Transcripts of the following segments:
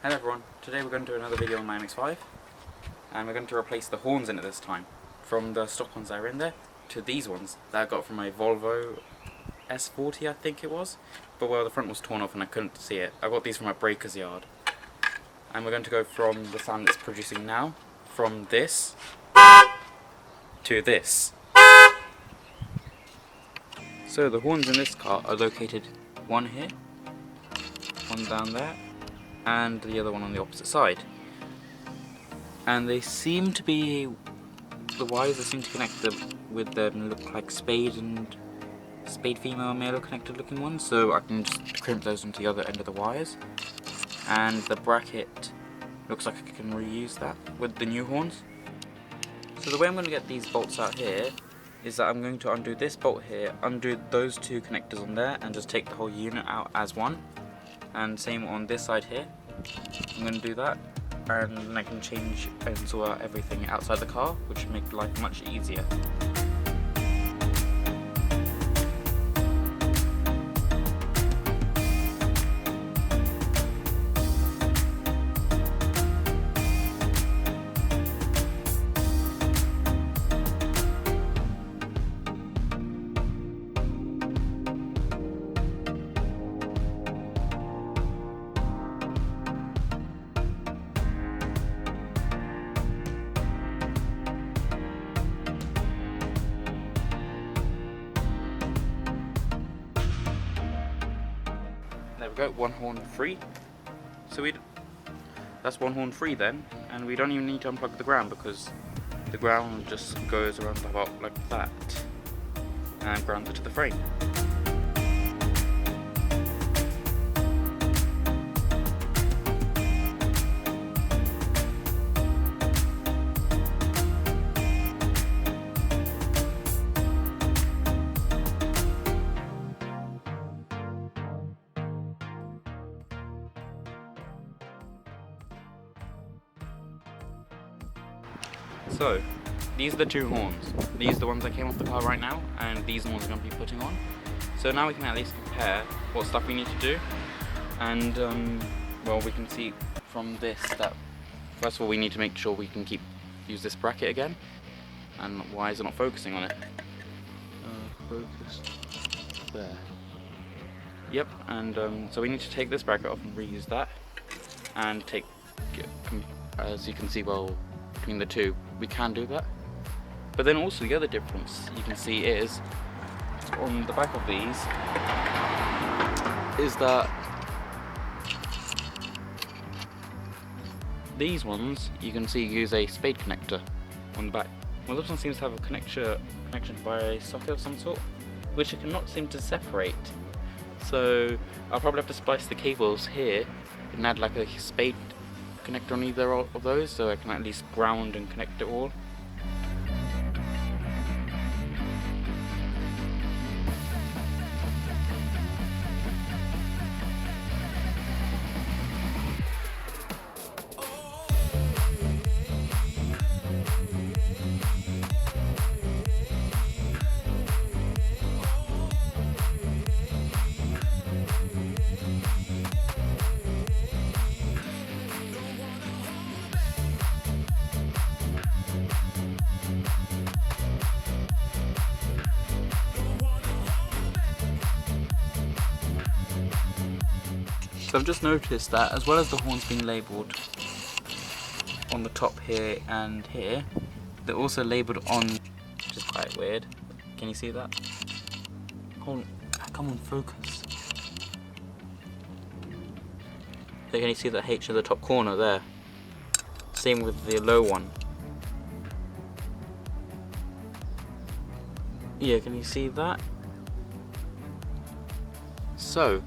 Hello everyone, today we're going to do another video on my MX5 and we're going to replace the horns in it this time from the stock ones that are in there to these ones that I got from my Volvo S40 I think it was, but well the front was torn off and I couldn't see it. I got these from a breaker's yard and we're going to go from the sound it's producing now, from this to this. So the horns in this car are located one here, one down there, and the other one on the opposite side. And they seem to be, the wires that seem to connect them with them look like spade female and male connected looking ones, so I can just crimp those onto the other end of the wires. And the bracket looks like I can reuse that with the new horns. So the way I'm going to get these bolts out here is that I'm going to undo this bolt here, undo those two connectors on there, and just take the whole unit out as one. And same on this side here. I'm going to do that, and then I can change and sort out everything outside the car, which will make life much easier. There we go, one horn free. So that's one horn free then, and we don't even need to unplug the ground because the ground just goes around about like that and grounds it to the frame. So, these are the two horns. These are the ones that came off the car right now, and these are the ones we're going to be putting on. So now we can at least compare what stuff we need to do. And, well, we can see from this that, first of all, we need to make sure we can use this bracket again. And why is it not focusing on it? Focus. There. Yep, and so we need to take this bracket off and reuse that. And as you can see, well, between the two, we can do that. But then also the other difference you can see is on the back of these is that these ones you can see use a spade connector on the back. Well, this one seems to have a connection via a socket of some sort, which it cannot seem to separate. So I'll probably have to splice the cables here and add like a spade connector on either of those, so I can at least ground and connect it all. So I've just noticed that as well as the horns being labelled on the top here and here, they're also labelled on, which is quite weird. Can you see that? Come on, focus. So can you see the H in the top corner there? Same with the low one. Yeah, can you see that? So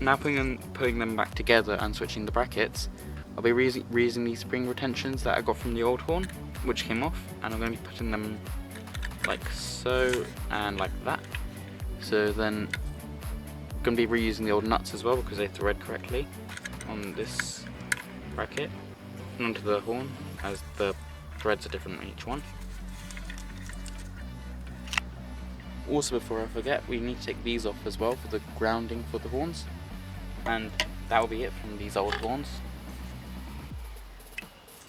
now putting them back together and switching the brackets, I'll be reusing these spring retentions that I got from the old horn, which came off, and I'm going to be putting them like so and like that. So then I'm going to be reusing the old nuts as well because they thread correctly on this bracket and onto the horn, as the threads are different on each one. Also, before I forget, we need to take these off as well for the grounding for the horns. And that will be it from these old horns.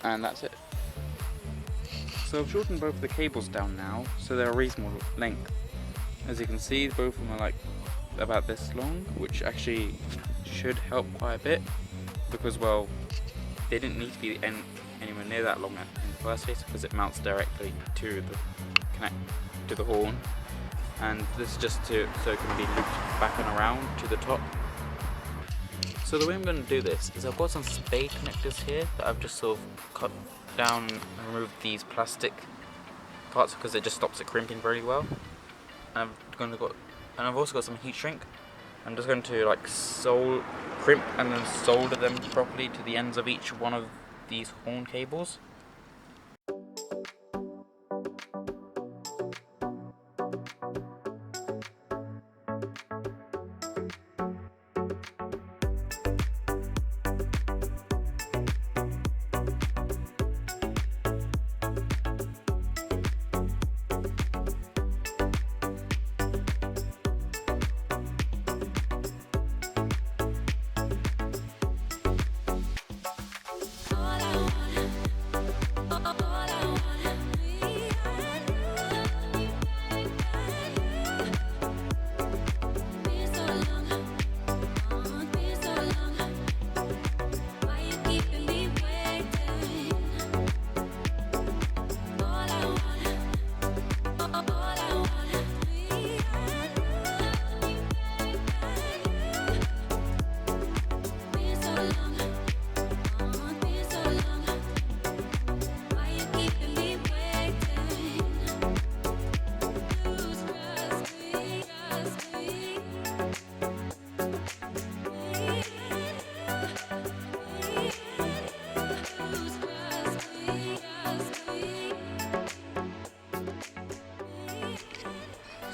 and that's it. So I've shortened both the cables down now, so they're a reasonable length. As you can see, both of them are like about this long, which actually should help quite a bit, because well, they didn't need to be anywhere near that long in the first place, because it mounts directly to the horn, and this is just so it can be looped back and around to the top. So the way I'm going to do this is I've got some spade connectors here that I've just sort of cut down and removed these plastic parts because it just stops it crimping very well. And I've also got some heat shrink. I'm just going to like crimp and then solder them properly to the ends of each one of these horn cables.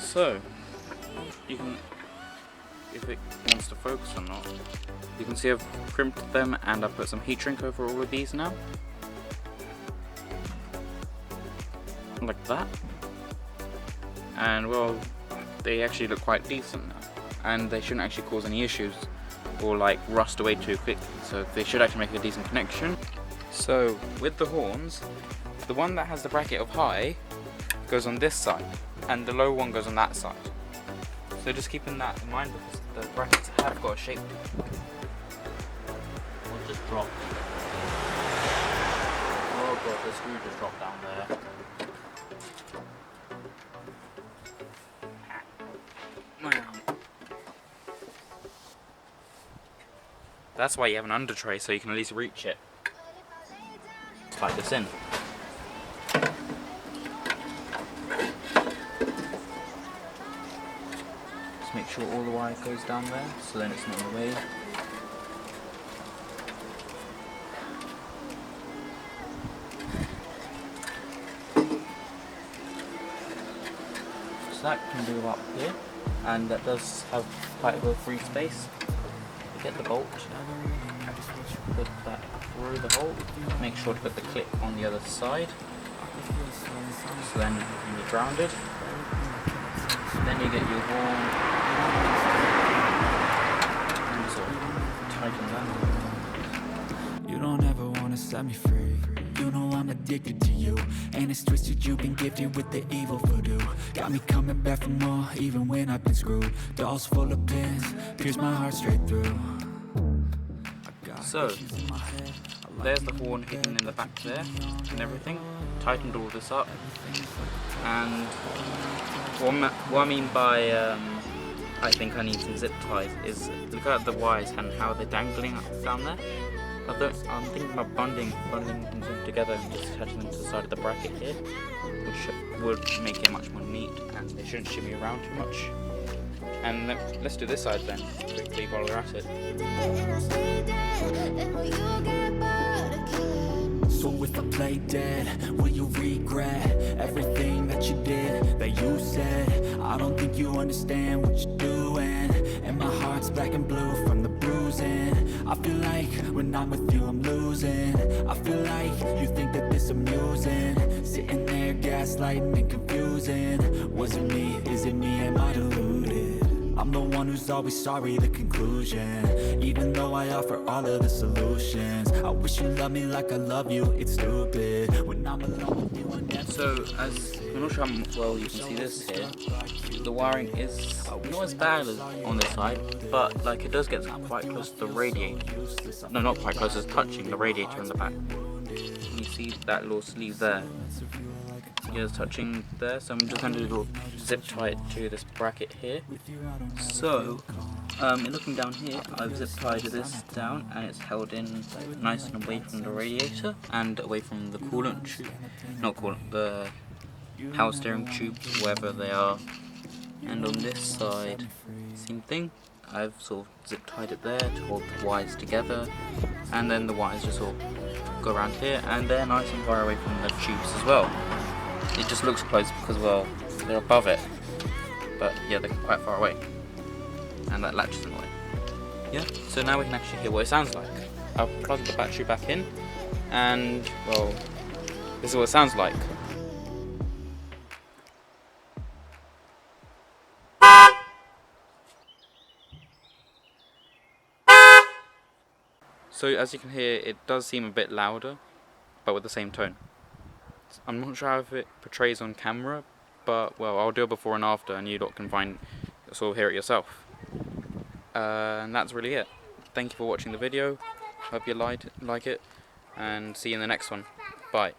So, you can, if it wants to focus or not, you can see I've crimped them and I've put some heat shrink over all of these now. Like that. And well, they actually look quite decent now. And they shouldn't actually cause any issues or like rust away too quickly. So they should actually make a decent connection. So with the horns, the one that has the bracket of high goes on this side and the low one goes on that side. So just keeping that in mind because the brackets have got a shape. What just dropped? Oh god, the screw just dropped down there. That's why you have an under tray, so you can at least reach it. Slide this in. Just make sure all the wire goes down there, so then it's not in the way. So that can do up here, and that does have quite a bit of free space. Get the bolt, put that through the hole, make sure to put the clip on the other side, so then you're grounded. Then you get your horn and sort of tighten that. You don't ever want to set me free. You know I'm addicted to you, and it's twisted. You've been gifted with the evil voodoo. Got me coming back for more, even when I've been screwed. Dolls full of pins, pierce my heart straight through. So, there's the horn hidden in the back there and everything. Tightened all this up. And what I mean by I think I need some zip ties is look at the wires and how they're dangling up down there. I'm thinking about bundling them together and just attaching them to the side of the bracket here, which would make it much more neat and they shouldn't shimmy around too much. And let's do this side then, quickly while we're at it. So if I play dead, will you regret everything that you did, that you said? I don't think you understand what you're doing, and my heart's black and blue from the bruising. I feel like when I'm with you I'm losing. I feel like you think that this amusing, sitting there gaslighting and confusing. Was it me? Is it me? Am I deluded? I'm the one who's always sorry, the conclusion. Even though I offer all of the solutions, I wish you loved me like I love you, it's stupid. When I'm alone with you, I never. So, as I'm not sure how well you can see this here, the wiring is not as bad as on this side, but like it does get quite close to the radiator. No, not quite close, it's touching the radiator in the back. You see that little sleeve there? Yeah, it's touching there, so I'm just going to zip tie it to this bracket here. So, looking down here, I've zip tied this down and it's held in nice and away from the radiator and away from the coolant tube, not coolant, the power steering tubes, wherever they are. And on this side, same thing. I've sort of zip tied it there to hold the wires together, and then the wires just sort of go around here, and they're nice and far away from the tubes as well. It just looks close because, well, they're above it, but yeah, they're quite far away, and that latch is in the way. Yeah, so now we can actually hear what it sounds like. I'll plug the battery back in, and well, this is what it sounds like. So as you can hear, it does seem a bit louder, but with the same tone. I'm not sure how it portrays on camera, but well, I'll do a before and after, and you lot can sort of hear it yourself. And that's really it. Thank you for watching the video. Hope you like it, and see you in the next one. Bye.